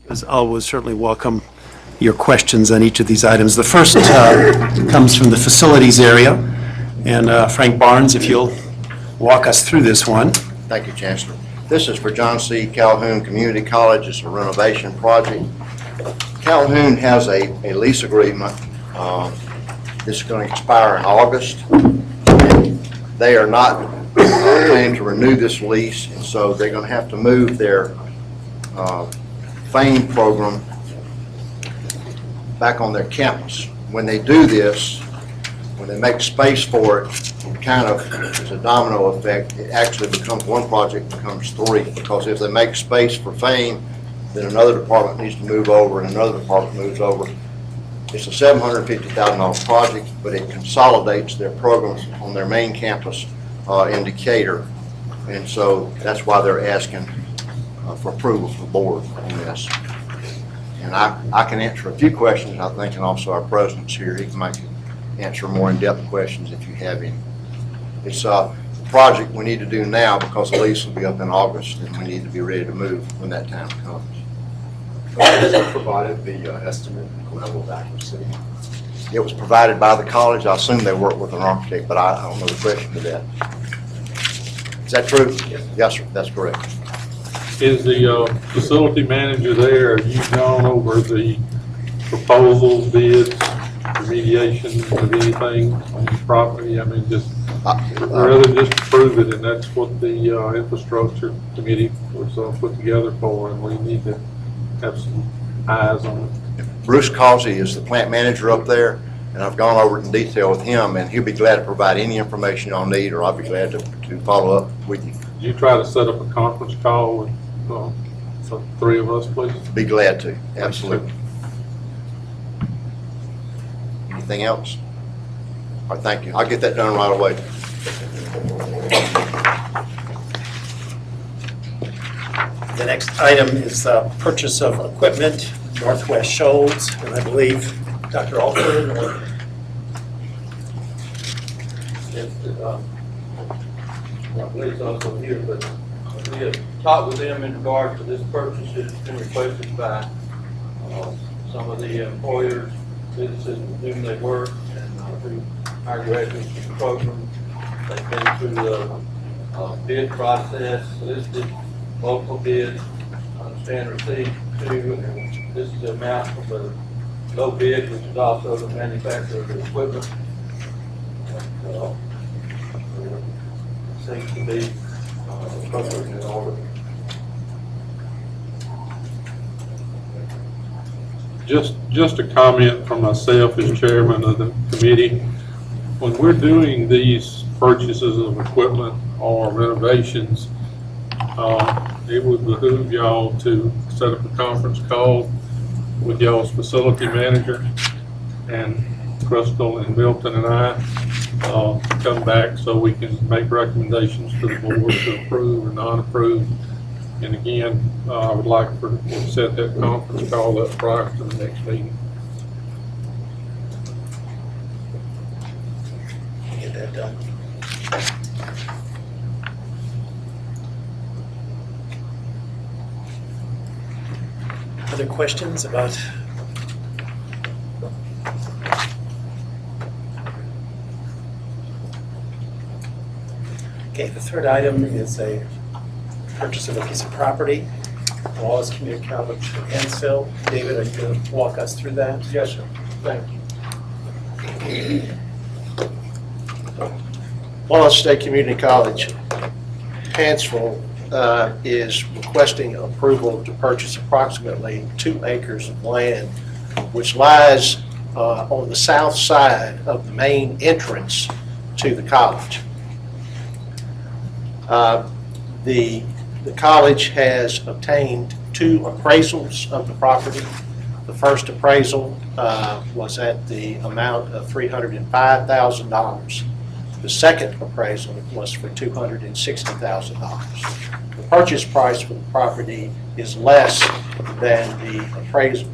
As always, certainly welcome your questions on each of these items. The first comes from the facilities area. And Frank Barnes, if you'll walk us through this one. Thank you, Chancellor. This is for John C. Calhoun Community College. It's a renovation project. Calhoun has a lease agreement. This is going to expire in August. They are not planning to renew this lease, and so they're going to have to move their FAME program back on their campus. When they do this, when they make space for it, it kind of is a domino effect. It actually becomes one project becomes three, because if they make space for FAME, then another department needs to move over and another department moves over. It's a $750,000 project, but it consolidates their programs on their main campus in Decatur. And so that's why they're asking for approval from the board on this. And I can answer a few questions, I think, and also our president's here. He can answer more in-depth questions if you have any. It's a project we need to do now because the lease will be up in August, and we need to be ready to move when that time comes. Has it provided the estimate level of accuracy? It was provided by the college. I assume they work with an architect, but I don't know the question to that. Is that true? Yes, sir. That's correct. Is the facility manager there? Have you gone over the proposals, bids, remediation of anything on the property? I mean, just rather than just approve it, and that's what the infrastructure committee was put together for, and we need to have some eyes on it. Bruce Causey is the plant manager up there, and I've gone over it in detail with him, and he'll be glad to provide any information y'all need, or I'll be glad to follow up with you. Did you try to set up a conference call with the three of us, please? Be glad to, absolutely. Anything else? All right, thank you. I'll get that done right away. The next item is purchase of equipment, Northwest Shoals, and I believe Dr. Alford or I believe it's also here, but we have talked with them in regard to this purchase. It's been requested by some of the employers, businesses with whom they work, and through our graduate program. They've been through the bid process, listed multiple bids, understand received two, and this is the amount from the low bid, which is also the manufacturer of the equipment. Seems to be appropriate in order. Just a comment from myself as chairman of the committee. When we're doing these purchases of equipment or renovations, it would behoove y'all to set up a conference call with y'all's facility manager, and Crystal and Milton and I come back so we can make recommendations to the board to approve or non-approve. And again, I would like to set that conference call up prior to the next meeting. get that done. Other questions about? Okay, the third item is a purchase of a piece of property, Wallace Community College in Hansville. David, are you going to walk us through that? Yes, sir. Thank you. Wallace State Community College, Hansville, is requesting approval to purchase approximately 2 acres of land, which lies on the south side of the main entrance to the college. The college has obtained 2 appraisals of the property. The first appraisal was at the amount of $305,000. The second appraisal was for $260,000. The purchase price for the property is less than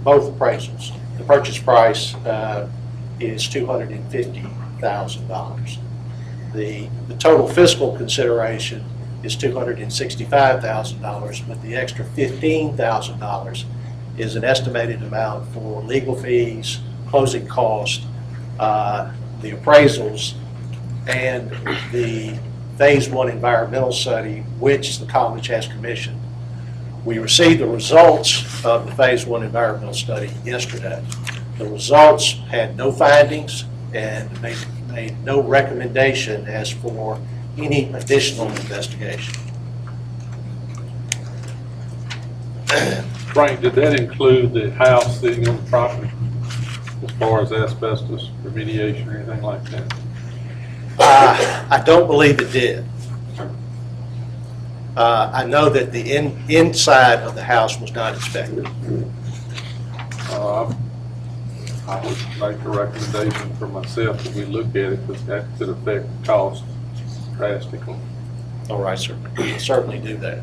both appraisals. The purchase price is $250,000. The total fiscal consideration is $265,000, but the extra $15,000 is an estimated amount for legal fees, closing costs, the appraisals, and the Phase 1 environmental study, which the college has commissioned. We received the results of the Phase 1 environmental study yesterday. The results had no findings and made no recommendation as for any additional investigation. Frank, did that include the house sitting on the property as far as asbestos remediation or anything like that? I don't believe it did. I know that the inside of the house was not inspected. I would make a recommendation for myself that we look at it, because that could affect the cost drastically. All right, sir. We can certainly do that.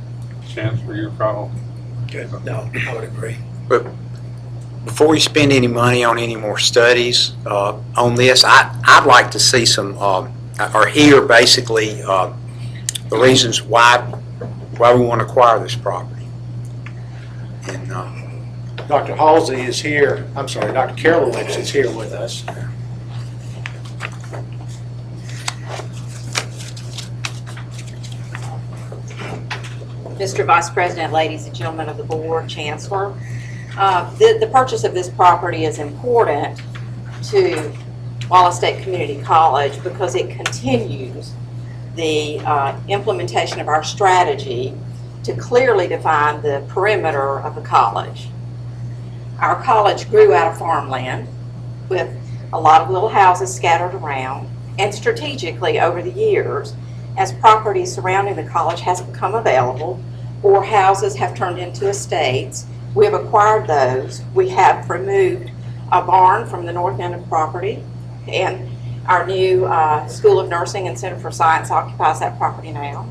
Chancellor, your call. Good. No, I would agree. But before we spend any money on any more studies on this, I'd like to see some, or hear basically the reasons why we want to acquire this property. And Dr. Halsey is here, I'm sorry, Dr. Karolowicz is here with us. Mr. Vice President, ladies and gentlemen of the board, Chancellor, the purchase of this property is important to Wallace State Community College because it continues the implementation of our strategy to clearly define the perimeter of the college. Our college grew out of farmland with a lot of little houses scattered around, and strategically over the years, as property surrounding the college has become available or houses have turned into estates, we have acquired those. We have removed a barn from the north end of property, and our new School of Nursing and Center for Science occupies that property now.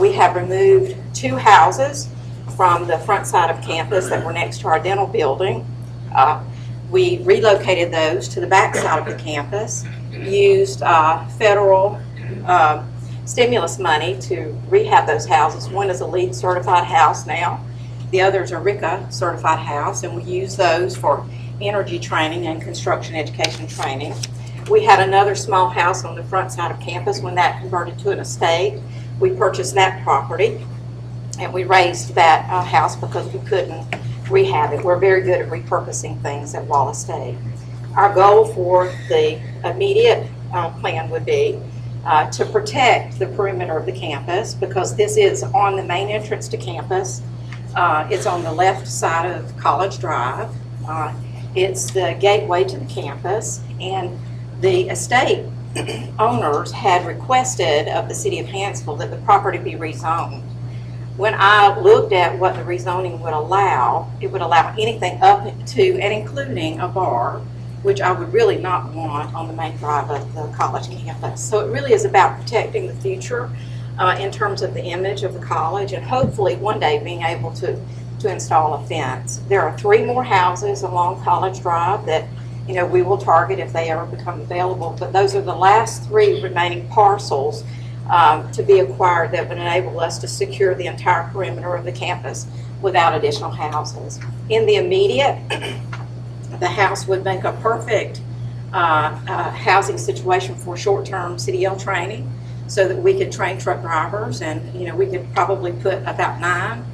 We have removed 2 houses from the front side of campus that were next to our dental building. We relocated those to the back side of the campus, used federal stimulus money to rehab those houses. One is a LEED certified house now. The others are RICA certified house, and we use those for energy training and construction education training. We had another small house on the front side of campus. When that converted to an estate, we purchased that property and we raised that house because we couldn't rehab it. We're very good at repurposing things at Wallace State. Our goal for the immediate plan would be to protect the perimeter of the campus, because this is on the main entrance to campus. It's on the left side of College Drive. It's the gateway to the campus, and the estate owners had requested of the city of Hanceville that the property be rezoned. When I looked at what the rezoning would allow, it would allow anything up to and including a bar, which I would really not want on the main drive of the college campus. So it really is about protecting the future in terms of the image of the college, and hopefully one day being able to install a fence. There are 3 more houses along College Drive that we will target if they ever become available, but those are the last 3 remaining parcels to be acquired that would enable us to secure the entire perimeter of the campus without additional houses. In the immediate, the house would make a perfect housing situation for short-term CDL training, so that we could train truck drivers, and we could probably put about 9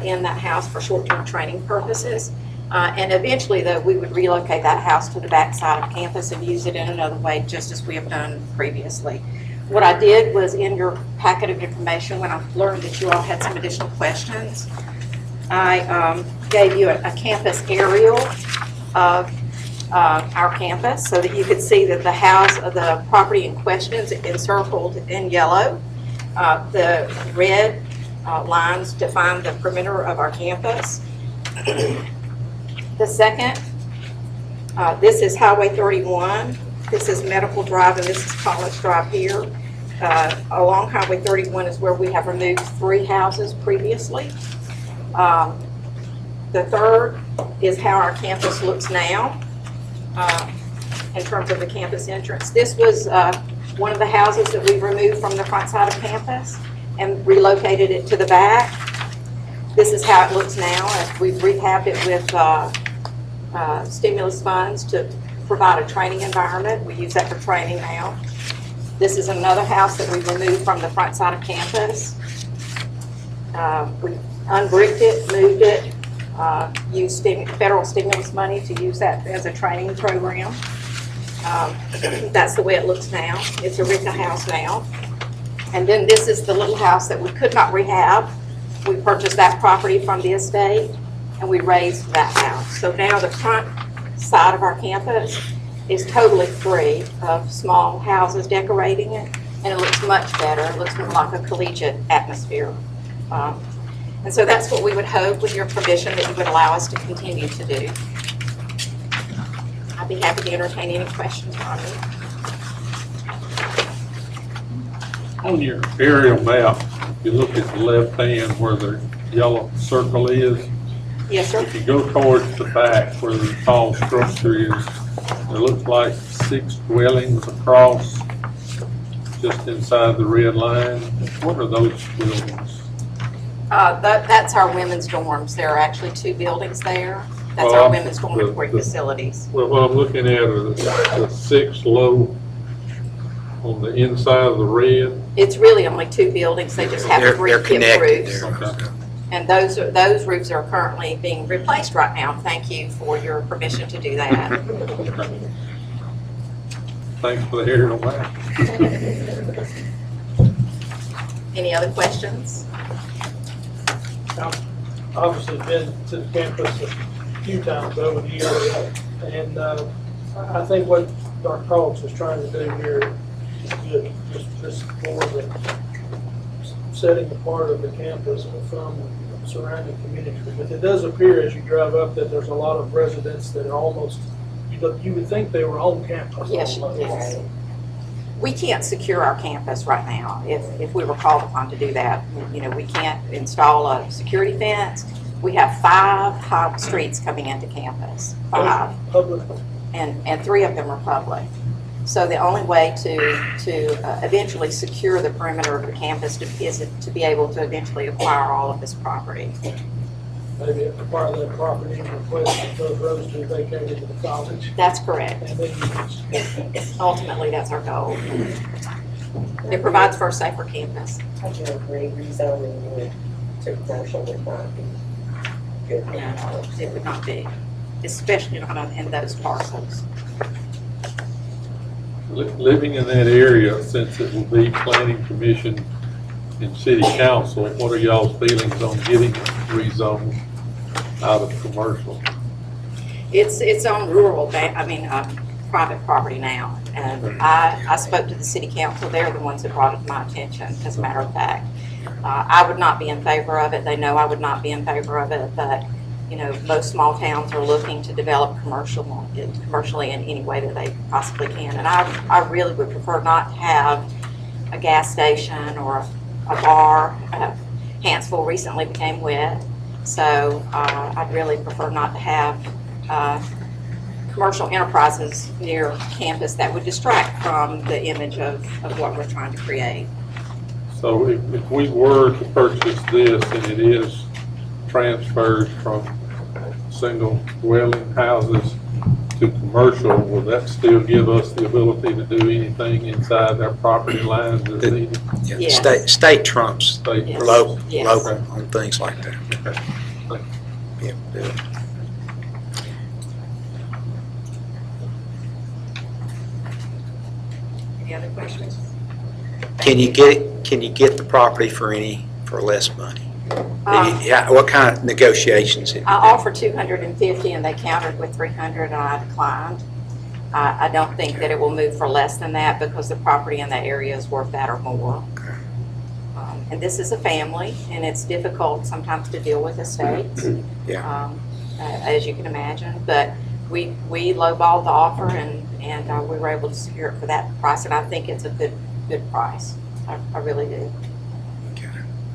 in that house for short-term training purposes. And eventually, though, we would relocate that house to the back side of campus and use it in another way, just as we have done previously. What I did was, in your packet of information, when I learned that you all had some additional questions, I gave you a campus aerial of our campus so that you could see that the house of the property in question is encircled in yellow. The red lines define the perimeter of our campus. The second, this is Highway 31, this is Medical Drive, and this is College Drive here. Along Highway 31 is where we have removed 3 houses previously. The third is how our campus looks now in terms of the campus entrance. This was one of the houses that we removed from the front side of campus and relocated it to the back. This is how it looks now. We've rehabbed it with stimulus funds to provide a training environment. We use that for training now. This is another house that we removed from the front side of campus. We unbricked it, moved it, used federal stimulus money to use that as a training program. That's the way it looks now. It's a RICA house now. And then this is the little house that we could not rehab. We purchased that property from the estate and we raised that house. So now the front side of our campus is totally free of small houses decorating it, and it looks much better. It looks more like a collegiate atmosphere. And so that's what we would hope, with your permission, that you would allow us to continue to do. I'd be happy to entertain any questions on it. On your aerial map, if you look at the left hand where the yellow circle is, Yes, sir. if you go towards the back where the tall structure is, it looks like 6 dwellings across, just inside the red line. What are those buildings? That's our women's dorms. There are actually 2 buildings there. That's Well, our women's dormitory facilities. Well, what I'm looking at are the 6 low on the inside of the red. It's really only 2 buildings. They just have They're 3 hip connected roofs. there. Okay. And those roofs are currently being replaced right now. Thank you for your permission to do that. Thanks for the aerial map. Any other questions? I've obviously been to the campus a few times over the years, and I think what Dr. Cox is trying to do here is good, just for the setting apart of the campus from surrounding communities. But it does appear as you drive up that there's a lot of residents that are almost, you would think they were on campus. Yes, almost. yes. We can't secure our campus right now if we were called upon to do that. You know, we can't install a security fence. We have 5 high streets coming into campus, 5, Public, and 3 of them are public. So the only way to eventually secure the perimeter of the campus is to be able to eventually acquire all of this property. maybe acquire that property and request that those roads to be vacated to the college. That's correct. And then Ultimately, that's our goal. It provides for a safer campus. I do agree, rezoning would to commercial would not be good. No, it would not be, especially not in those parcels. Living in that area, since it will be planning commission and city council, what are y'all's feelings on getting it rezoned out of commercial? It's on rural, private property now. And I spoke to the city council. They're the ones that brought it to my attention, as a matter of fact. I would not be in favor of it. They know I would not be in favor of it, but, you know, most small towns are looking to develop commercially in any way that they possibly can. And I really would prefer not to have a gas station or a bar. Hansville recently became wet, so I'd really prefer not to have commercial enterprises near campus that would distract from the image of what we're trying to create. So if we were to purchase this and it is transferred from single dwelling houses to commercial, will that still give us the ability to do anything inside our property lines as needed? Yeah, Yes. State trumps State- Yes. local Yes. on things like that. Okay. Thank you. Yeah, good. Any other questions? Can you get the property for less money? Yeah, what kind of negotiations? I offered 250 and they countered with 300 and I declined. I don't think that it will move for less than that because the property in that area is worth that or more. Okay. And this is a family and it's difficult sometimes to deal with estates. Yeah. As you can imagine, but we lowballed the offer and we were able to secure it for that price, and I think it's a good price. I really do. Okay.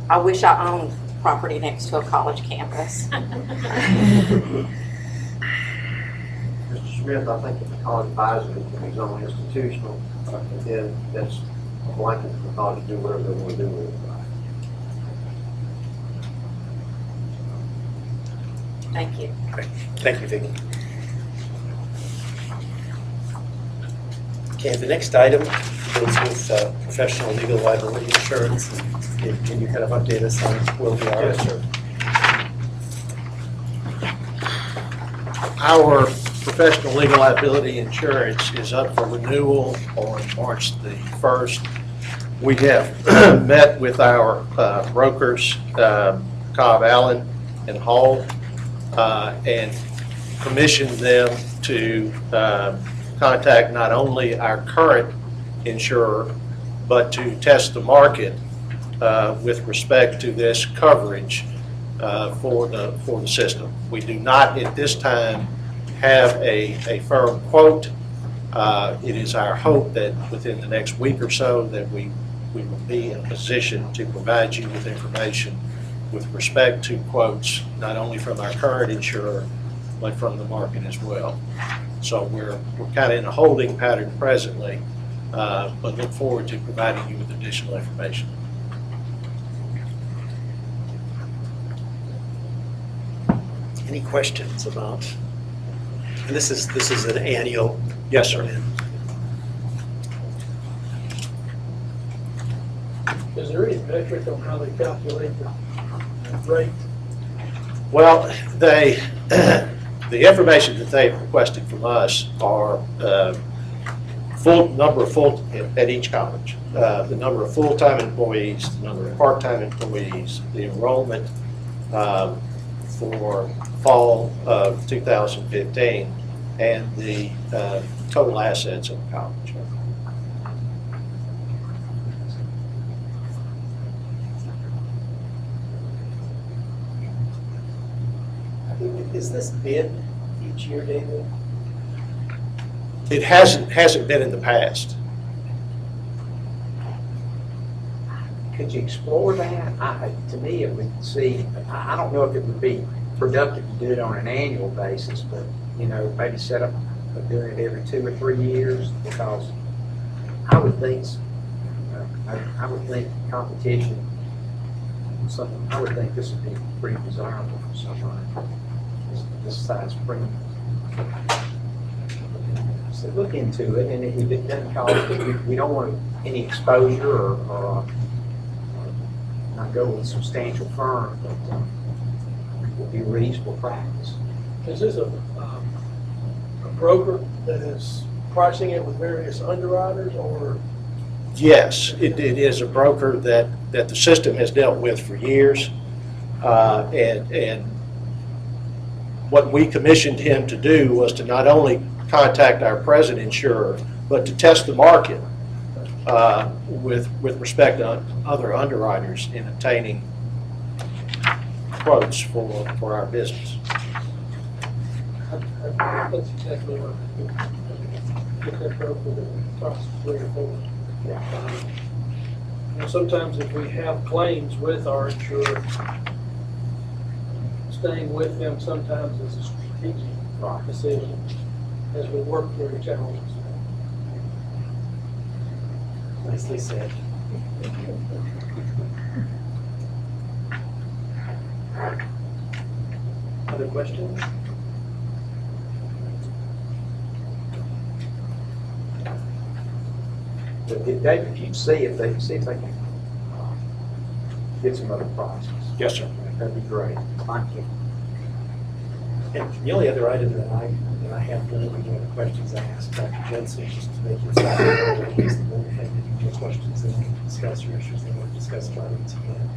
I wish I owned property next to a college campus. Mr. Smith, I think if the college buys it, it can be zoned institutional, and then that's a blanket for the college to do whatever they want to do with it. Thank you. Thank you, Vicki. Okay, the next item deals with professional legal liability insurance. Can you kind of update us on where we are? Yes, sir. Our professional legal liability insurance is up for renewal on March the 1st. We have met with our brokers, Cobb Allen and Hall, and commissioned them to contact not only our current insurer, but to test the market with respect to this coverage for the system. We do not at this time have a firm quote. It is our hope that within the next week or so that we will be in a position to provide you with information with respect to quotes, not only from our current insurer, but from the market as well. So we're kind of in a holding pattern presently, but look forward to providing you with additional information. Any questions about, and this is an annual? Yes, sir. Is there any metric on how they calculate the rate? Well, the information that they've requested from us are full number of at each college, the number of full-time employees, the number of part-time employees, the enrollment for fall of 2015, and the total assets of the college. Is this bid each year, David? It hasn't been in the past. Could you explore that? To me, it would seem, I don't know if it would be productive to do it on an annual basis, but, maybe set up doing it every 2 or 3 years, because I would think, competition, I would think this would be pretty desirable for someone this size premium. So look into it, and if it doesn't cost, we don't want any exposure or not go with a substantial firm, but it will be reasonable practice. Is this a broker that is pricing it with various underwriters, or? Yes, it is a broker that the system has dealt with for years, and what we commissioned him to do was to not only contact our present insurer, but to test the market with respect to other underwriters in obtaining quotes for our business. That's exactly what I get that broker that costs 3 or 4. Sometimes if we have claims with our insurer, staying with them sometimes is a strategic decision as we work through challenges. Nicely said. Other questions? David, if you see if they can get some other prices. Yes, sir. That'd be great. Thank you. And the only other item that I have, when we have questions, I asked Dr. Jensen just to make it in case the board had any more questions and discuss your issues they want to discuss about it again.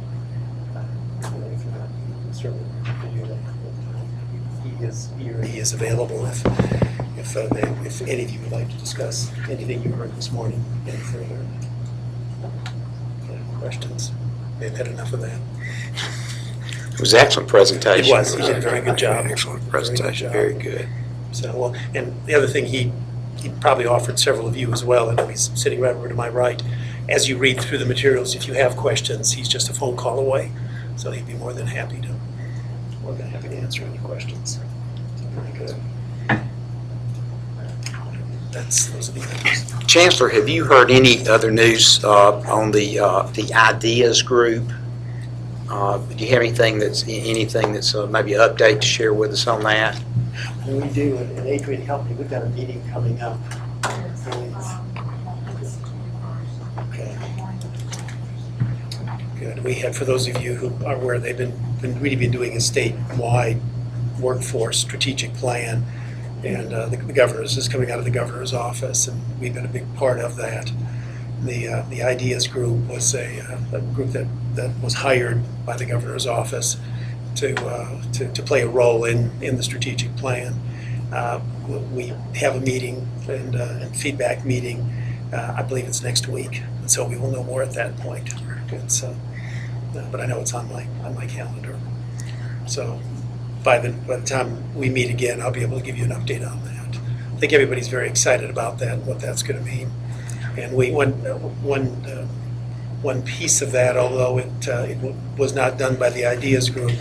If not, you can certainly do that. He is available if any of you would like to discuss anything you heard this morning any further. Any questions? They've had enough of that. It was an excellent presentation. It was. He did a very good job. Excellent presentation. Very good. So, well, and the other thing, he probably offered several of you as well. I know he's sitting right over to my right. As you read through the materials, if you have questions, he's just a phone call away. So he'd be more than happy to answer any questions. Very good. Those are the items. Chancellor, have you heard any other news on the Ideas Group? Do you have anything that's maybe an update to share with us on that? And we do, and Adrian helped me, we've got a meeting coming up. Okay. Good. We have, for those of you who are aware, they've been really been doing a statewide workforce strategic plan, and the governor's is coming out of the governor's office, and we've been a big part of that. The Ideas Group was a group that was hired by the governor's office to play a role in the strategic plan. We have a meeting and feedback meeting. I believe it's next week, and so we will know more at that point. But I know it's on my calendar. So by the time we meet again, I'll be able to give you an update on that. I think everybody's very excited about that and what that's going to mean. And one piece of that, although it was not done by the Ideas Group,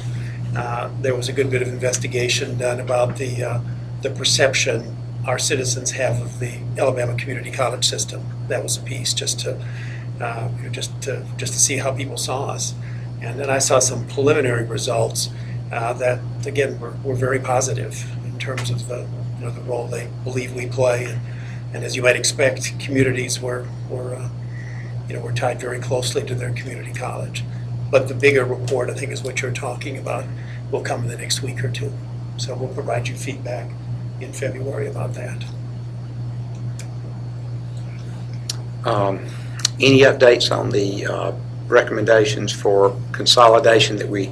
there was a good bit of investigation done about the perception our citizens have of the Alabama community college system. That was a piece just to see how people saw us. And then I saw some preliminary results that again were very positive in terms of the role they believe we play. And as you might expect, communities were tied very closely to their community college. But the bigger report, I think, is what you're talking about, will come in the next week or two. So we'll provide you feedback in February about that. Any updates on the recommendations for consolidation that we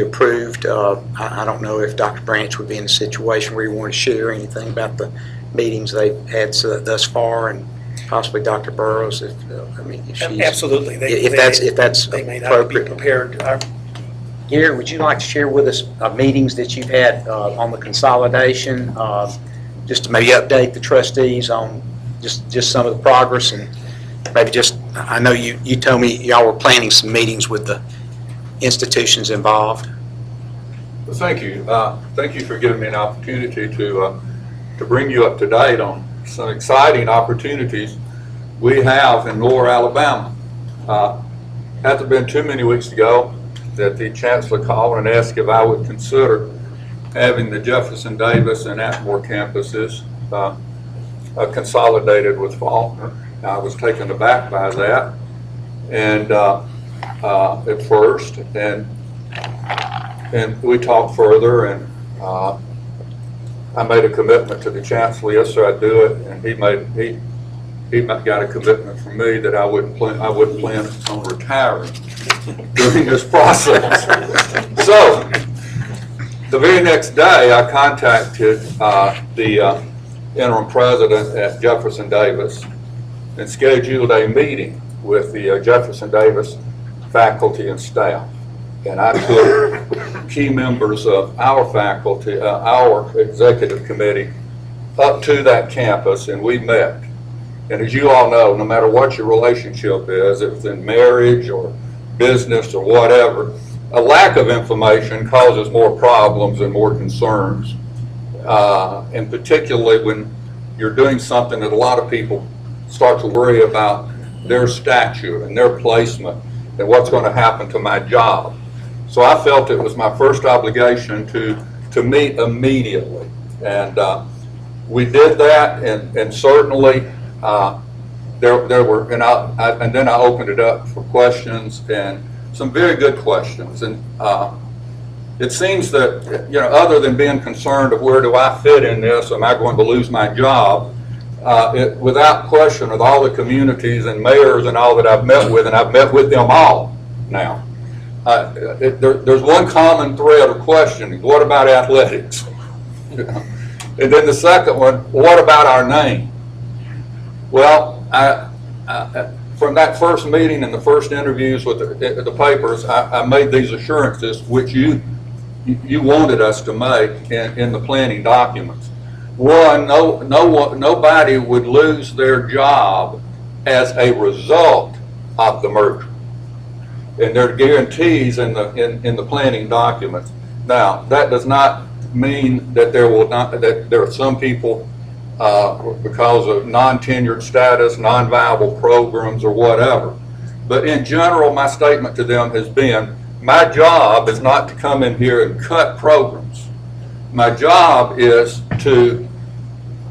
approved? I don't know if Dr. Branch would be in a situation where you want to share anything about the meetings they've had thus far, and possibly Dr. Burrows, if she's Absolutely. if that's they may not be appropriate. prepared. Gary, would you like to share with us meetings that you've had on the consolidation, just to maybe update the trustees on just some of the progress, and maybe I know you told me y'all were planning some meetings with the institutions involved. Well, thank you. Thank you for giving me an opportunity to bring you up to date on some exciting opportunities we have in Lower Alabama. Hasn't been too many weeks ago that the chancellor called and asked if I would consider having the Jefferson Davis and Atmore campuses consolidated with Faulkner. I was taken aback by that, and at first, and we talked further, and I made a commitment to the chancellor. Yes, sir, I'd do it, and he got a commitment from me that I wouldn't plan on retiring during this process. So the very next day, I contacted the interim president at Jefferson Davis and scheduled a meeting with the Jefferson Davis faculty and staff. And I took key members of our faculty, our executive committee, up to that campus, and we met. And as you all know, no matter what your relationship is, if it's in marriage or business or whatever, a lack of information causes more problems and more concerns. And particularly when you're doing something that a lot of people start to worry about their stature and their placement and what's going to happen to my job. So I felt it was my first obligation to meet immediately. And we did that, and certainly there were, and then I opened it up for questions, and some very good questions. And it seems that, other than being concerned of where do I fit in this, am I going to lose my job, without question, with all the communities and mayors and all that I've met with, and I've met with them all now, there's one common thread of questioning: what about athletics? And then the second one, what about our name? Well, from that first meeting and the first interviews with the papers, I made these assurances which you wanted us to make in the planning documents. One, nobody would lose their job as a result of the merger, and there are guarantees in the planning documents. Now, that does not mean that there are some people because of non-tenured status, non-viable programs, or whatever. But in general, my statement to them has been my job is not to come in here and cut programs. My job is to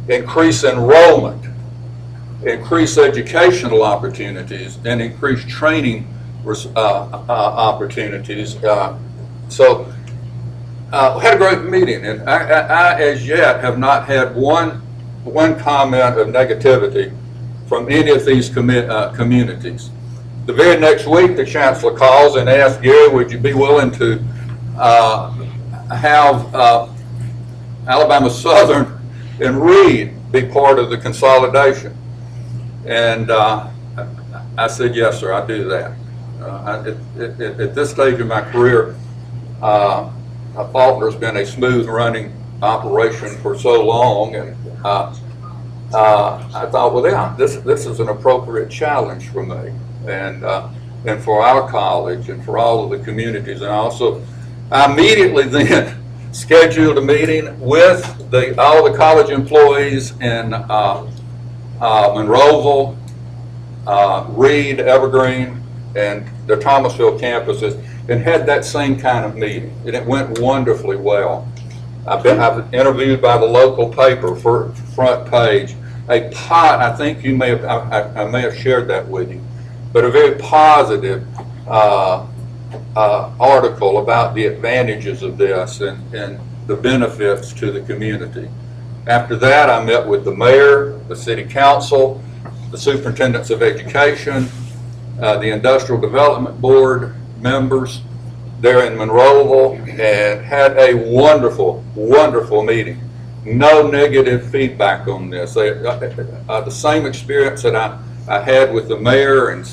increase enrollment, increase educational opportunities, and increase training opportunities. So we had a great meeting, and I as yet have not had one comment of negativity from any of these communities. The very next week, the chancellor calls and asks, Gary, would you be willing to have Alabama Southern and Reed be part of the consolidation? And I said, yes, sir, I'll do that. At this stage of my career, Faulkner's been a smooth running operation for so long, and I thought, well, yeah, this is an appropriate challenge for me, and for our college, and for all of the communities. And also, I immediately then scheduled a meeting with all the college employees in Monroeville, Reed, Evergreen, and the Thomasville campuses, and had that same kind of meeting, and it went wonderfully well. I've been interviewed by the local paper for front page. I think you may have, I may have shared that with you, but a very positive article about the advantages of this and the benefits to the community. After that, I met with the mayor, the city council, the superintendents of education, the industrial development board members there in Monroeville, and had a wonderful, wonderful meeting. No negative feedback on this. The same experience that I had with the mayor and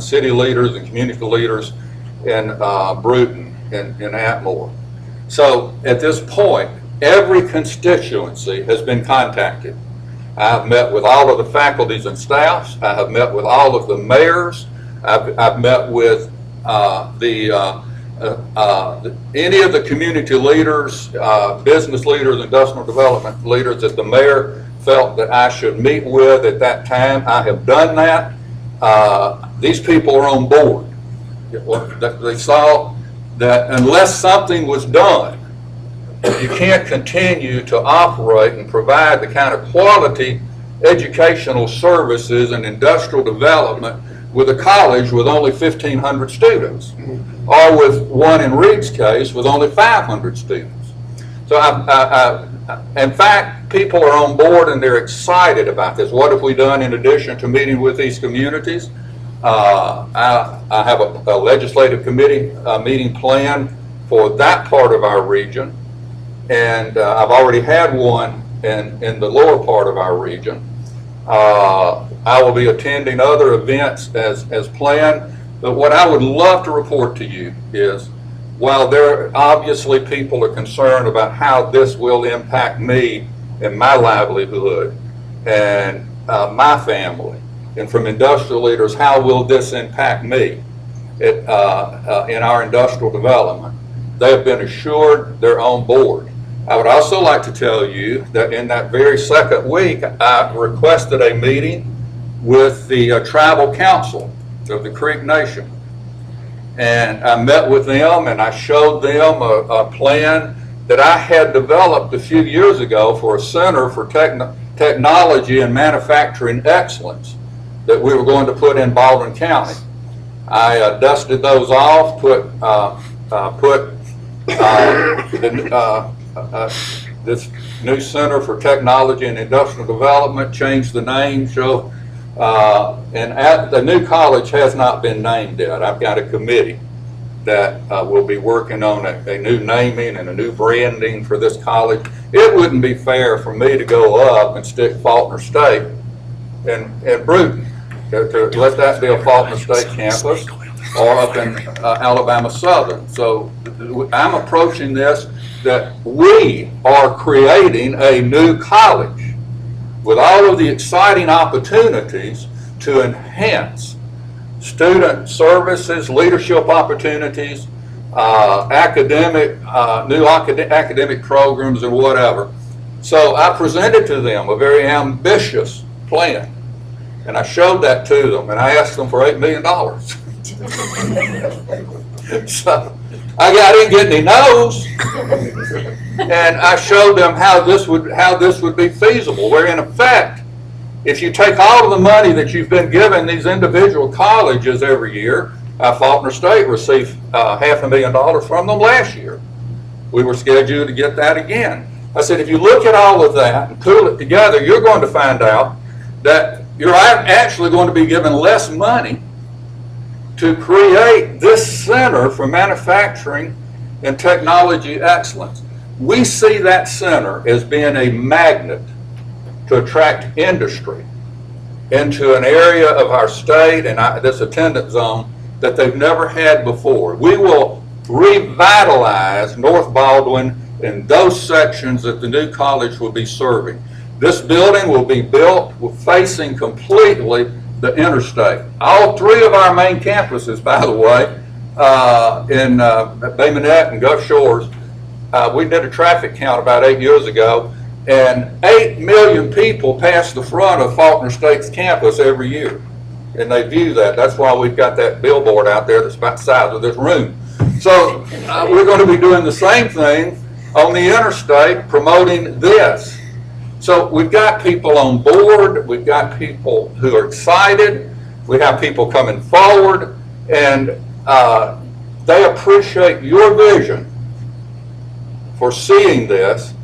city leaders and community leaders in Bruton and in Atmore. So at this point, every constituency has been contacted. I have met with all of the faculties and staffs. I have met with all of the mayors. I've met with any of the community leaders, business leaders, industrial development leaders that the mayor felt that I should meet with at that time. I have done that. These people are on board. They saw that unless something was done, you can't continue to operate and provide the kind of quality educational services and industrial development with a college with only 1,500 students, or with one in Reed's case with only 500 students. So in fact, people are on board and they're excited about this. What have we done in addition to meeting with these communities? I have a legislative committee meeting planned for that part of our region, and I've already had one in the lower part of our region. I will be attending other events as planned, but what I would love to report to you is, while there obviously people are concerned about how this will impact me and my livelihood and my family, and from industrial leaders, how will this impact me in our industrial development, they have been assured they're on board. I would also like to tell you that in that very second week, I requested a meeting with the tribal council of the Creek Nation. And I met with them and I showed them a plan that I had developed a few years ago for a Center for Technology and Manufacturing Excellence that we were going to put in Baldwin County. I dusted those off, put this new Center for Technology and Industrial Development, changed the name, and the new college has not been named yet. I've got a committee that will be working on a new naming and a new branding for this college. It wouldn't be fair for me to go up and stick Faulkner State in Bruton, to let that be a Faulkner State campus, or up in Alabama Southern. So I'm approaching this that we are creating a new college with all of the exciting opportunities to enhance student services, leadership opportunities, academic programs, and whatever. So I presented to them a very ambitious plan, and I showed that to them, and I asked them for $8 million. So I didn't get any no's. And I showed them how this would be feasible, where in effect, if you take all of the money that you've been giving these individual colleges every year, Faulkner State received $500,000 from them last year. We were scheduled to get that again. I said, if you look at all of that and pool it together, you're going to find out that you're actually going to be given less money to create this center for manufacturing and technology excellence. We see that center as being a magnet to attract industry into an area of our state and this attendance zone that they've never had before. We will revitalize North Baldwin and those sections that the new college will be serving. This building will be built facing completely the interstate. All three of our main campuses, by the way, in Bay Minette and Gulf Shores, we did a traffic count about 8 years ago, and 8 million people pass the front of Faulkner State's campus every year. And they view that. That's why we've got that billboard out there that's about the size of this room. So we're going to be doing the same thing on the interstate, promoting this. So we've got people on board, we've got people who are excited, we have people coming forward, and they appreciate your vision for seeing this,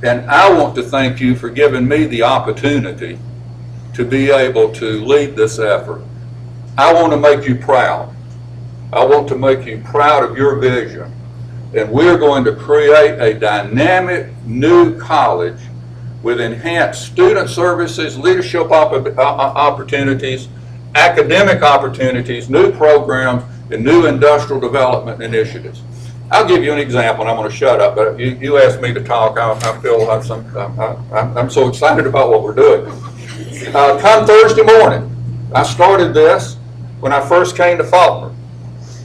and I want to thank you for giving me the opportunity to be able to lead this effort. I want to make you proud. I want to make you proud of your vision. And we're going to create a dynamic new college with enhanced student services, leadership opportunities, academic opportunities, new programs, and new industrial development initiatives. I'll give you an example, and I'm going to shut up, but you asked me to talk. I feel I'm so excited about what we're doing. Come Thursday morning, I started this when I first came to Faulkner.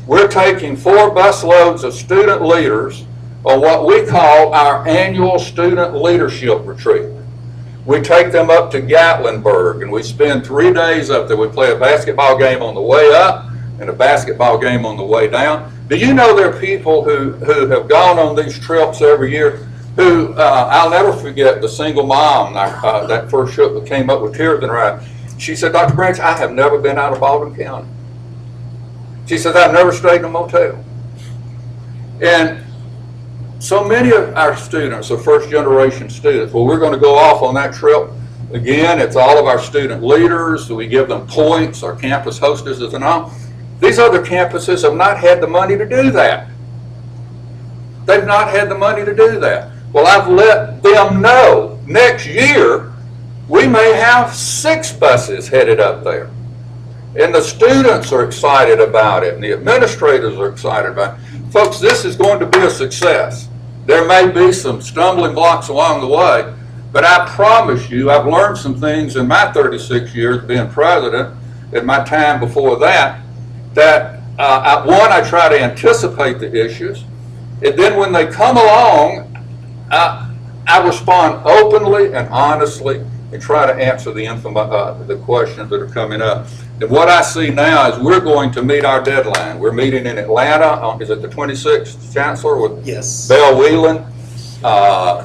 We're taking 4 busloads of student leaders on what we call our annual student leadership retreat. We take them up to Gatlinburg, and we spend 3 days up there. We play a basketball game on the way up and a basketball game on the way down. Do you know there are people who have gone on these trips every year who, I'll never forget the single mom, that first trip that came up with tears in her eyes. She said, Dr. Branch, I have never been out of Baldwin County. She says, I've never stayed in a motel. And so many of our students are first generation students. Well, we're going to go off on that trip. Again, it's all of our student leaders. We give them points, our campus hostesses and all. These other campuses have not had the money to do that. They've not had the money to do that. Well, I've let them know next year we may have 6 buses headed up there. And the students are excited about it, and the administrators are excited about it. Folks, this is going to be a success. There may be some stumbling blocks along the way, but I promise you, I've learned some things in my 36 years being president, in my time before that, one, I try to anticipate the issues, and then when they come along, I respond openly and honestly and try to answer the questions that are coming up. And what I see now is we're going to meet our deadline. We're meeting in Atlanta, is it the 26th, Chancellor, with Belle Whelan?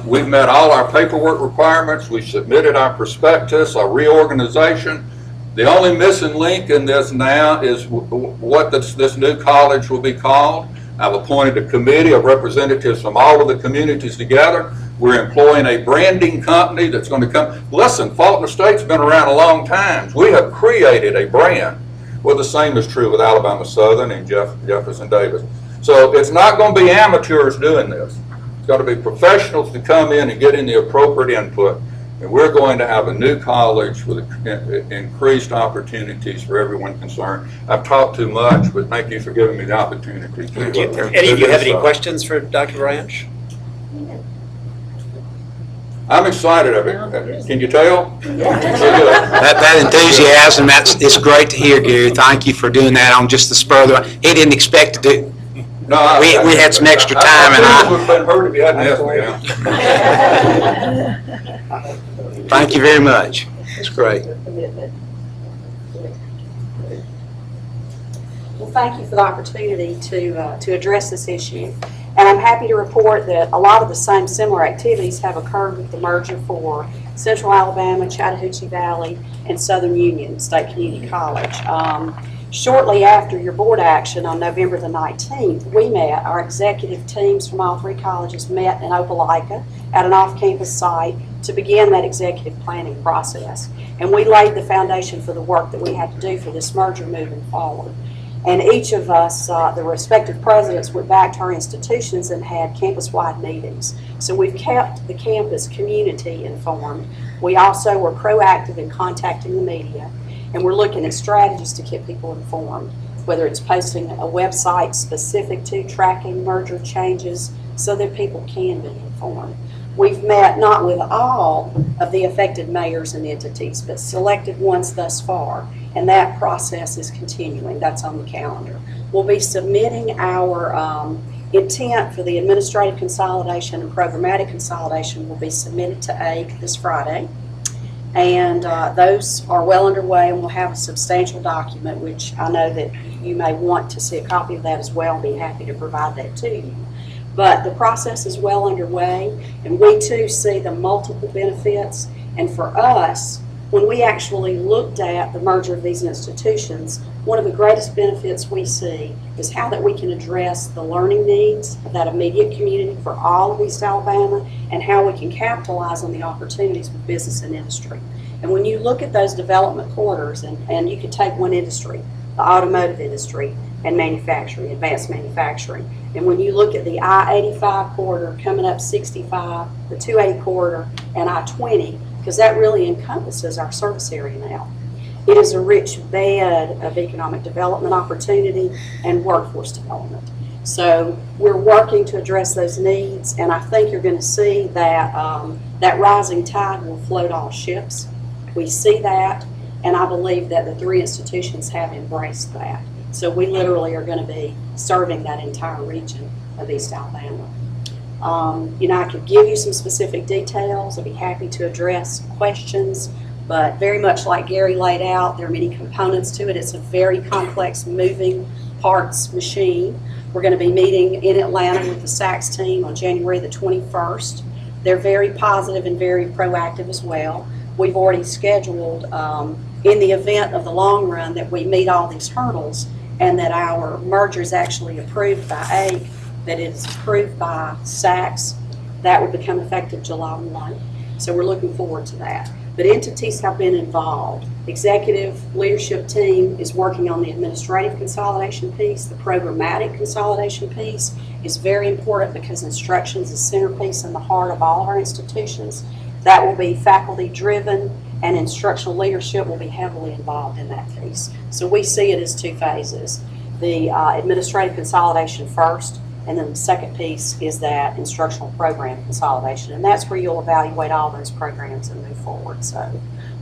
We've met all our paperwork requirements. We've submitted our prospectus, our reorganization. The only missing link in this now is what this new college will be called. I've appointed a committee of representatives from all of the communities together. We're employing a branding company that's going to come. Listen, Faulkner State's been around a long time. We have created a brand. Well, the same is true with Alabama Southern and Jefferson Davis. So it's not going to be amateurs doing this. It's got to be professionals to come in and get in the appropriate input. And we're going to have a new college with increased opportunities for everyone concerned. I've talked too much, but thank you for giving me the opportunity. Any of you have any questions for Dr. Branch? I'm excited of it. Can you tell? That enthusiasm, it's great to hear, Gary. Thank you for doing that on just the spur of the moment. He didn't expect to do. No, we had some extra time, and I would have been hurt if you hadn't asked me. Thank you very much. It's great. Well, thank you for the opportunity to address this issue. And I'm happy to report that a lot of the same similar activities have occurred with the merger for Central Alabama, Chattahoochee Valley, and Southern Union State Community College. Shortly after your board action on November the 19th, we met, our executive teams from all three colleges met in Opelika at an off-campus site to begin that executive planning process. And we laid the foundation for the work that we had to do for this merger moving forward. And each of us, the respective presidents, went back to our institutions and had campus-wide meetings. So we've kept the campus community informed. We also were proactive in contacting the media, and we're looking at strategies to keep people informed, whether it's posting a website specific to tracking merger changes so that people can be informed. We've met not with all of the affected mayors and entities, but selected ones thus far, and that process is continuing. That's on the calendar. We'll be submitting our intent for the administrative consolidation and programmatic consolidation will be submitted to AIC this Friday. And those are well underway, and we'll have a substantial document, which I know that you may want to see a copy of that as well, and be happy to provide that to you. But the process is well underway, and we too see the multiple benefits. And for us, when we actually looked at the merger of these institutions, one of the greatest benefits we see is how that we can address the learning needs of that immediate community for all of East Alabama, and how we can capitalize on the opportunities with business and industry. And when you look at those development corridors, and you could take one industry, the automotive industry, and manufacturing, advanced manufacturing. And when you look at the I-85 corridor coming up 65, the 280 corridor, and I-20, because that really encompasses our service area now. It is a rich bed of economic development opportunity and workforce development. So we're working to address those needs, and I think you're going to see that that rising tide will float all ships. We see that, and I believe that the three institutions have embraced that. So we literally are going to be serving that entire region of East Alabama. I could give you some specific details. I'd be happy to address questions, but very much like Gary laid out, there are many components to it. It's a very complex moving parts machine. We're going to be meeting in Atlanta with the SACS team on January the 21st. They're very positive and very proactive as well. We've already scheduled, in the event of the long run, that we meet all these hurdles and that our merger is actually approved by AIC, that it is approved by SACS. That would become effective July 1. So we're looking forward to that. But entities have been involved. Executive leadership team is working on the administrative consolidation piece. The programmatic consolidation piece is very important because instruction is a centerpiece in the heart of all of our institutions. That will be faculty driven, and instructional leadership will be heavily involved in that piece. So we see it as two phases. The administrative consolidation first, and then the second piece is that instructional program consolidation. And that's where you'll evaluate all those programs and move forward. So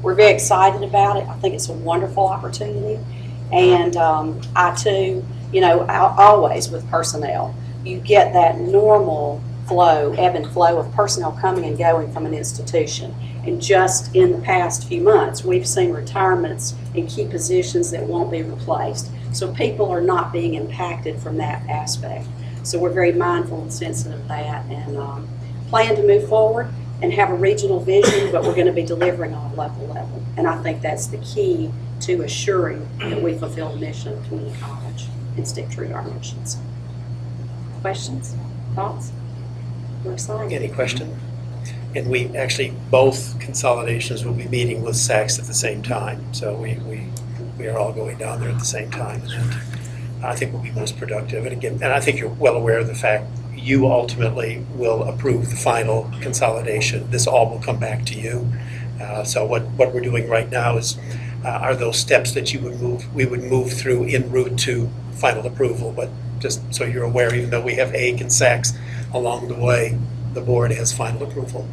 we're very excited about it. I think it's a wonderful opportunity. And I too, always with personnel, you get that normal flow, ebb and flow of personnel coming and going from an institution. And just in the past few months, we've seen retirements in key positions that won't be replaced. So people are not being impacted from that aspect. So we're very mindful and sensitive of that, and plan to move forward and have a regional vision, but we're going to be delivering on a local level. And I think that's the key to assuring that we fulfill the mission of community college and stick true to our missions. Questions? Thoughts? We're excited. Any question? And we actually, both consolidations will be meeting with SACS at the same time. So we are all going down there at the same time. And I think will be most productive. And again, and I think you're well aware of the fact you ultimately will approve the final consolidation. This all will come back to you. So what we're doing right now is are those steps that we would move through en route to final approval. But just so you're aware, even though we have AIC and SACS along the way, the board has final approval.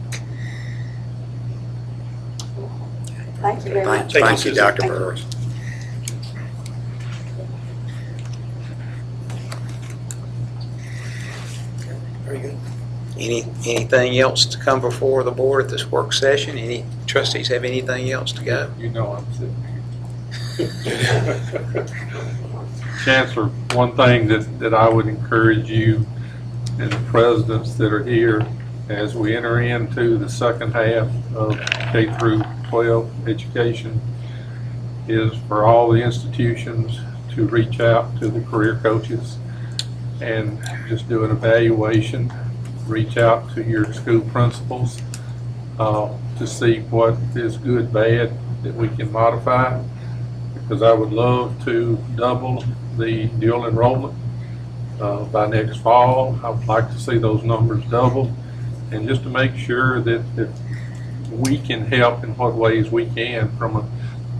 Thank you very much. Thank you, Dr. Burris. Very good. Anything else to come before the board at this work session? Any trustees have anything else to go? I'm sitting here. Chancellor, one thing that I would encourage you and the presidents that are here as we enter into the second half of K through 12 education is for all the institutions to reach out to the career coaches and just do an evaluation, reach out to your school principals to see what is good, bad, that we can modify. Because I would love to double the dual enrollment by next fall. I would like to see those numbers double, and just to make sure that we can help in what ways we can from a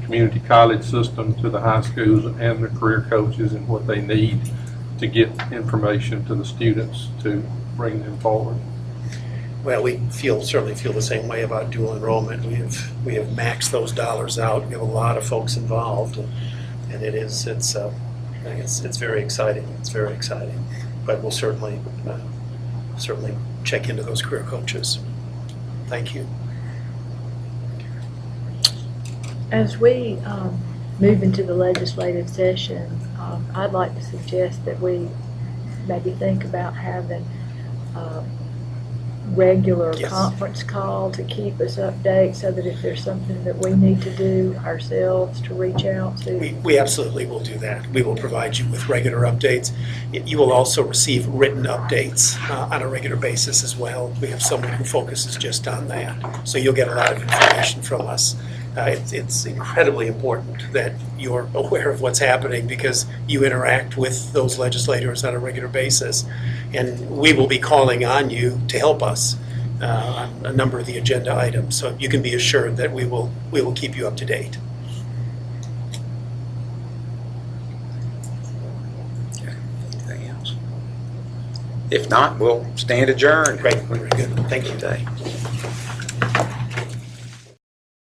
community college system to the high schools and the career coaches and what they need to get information to the students to bring them forward. Well, we certainly feel the same way about dual enrollment. We have maxed those dollars out. We have a lot of folks involved, and it's very exciting. It's very exciting. But we'll certainly check into those career coaches. Thank you. As we move into the legislative session, I'd like to suggest that we maybe think about having regular Yes. conference call to keep us updated, so that if there's something that we need to do ourselves to reach out to. We absolutely will do that. We will provide you with regular updates. You will also receive written updates on a regular basis as well. We have someone who focuses just on that. So you'll get a lot of information from us. It's incredibly important that you're aware of what's happening, because you interact with those legislators on a regular basis. And we will be calling on you to help us on a number of the agenda items. So you can be assured that we will keep you up to date. Anything else? If not, we'll stand adjourned. Great, very good. Thank you. Today.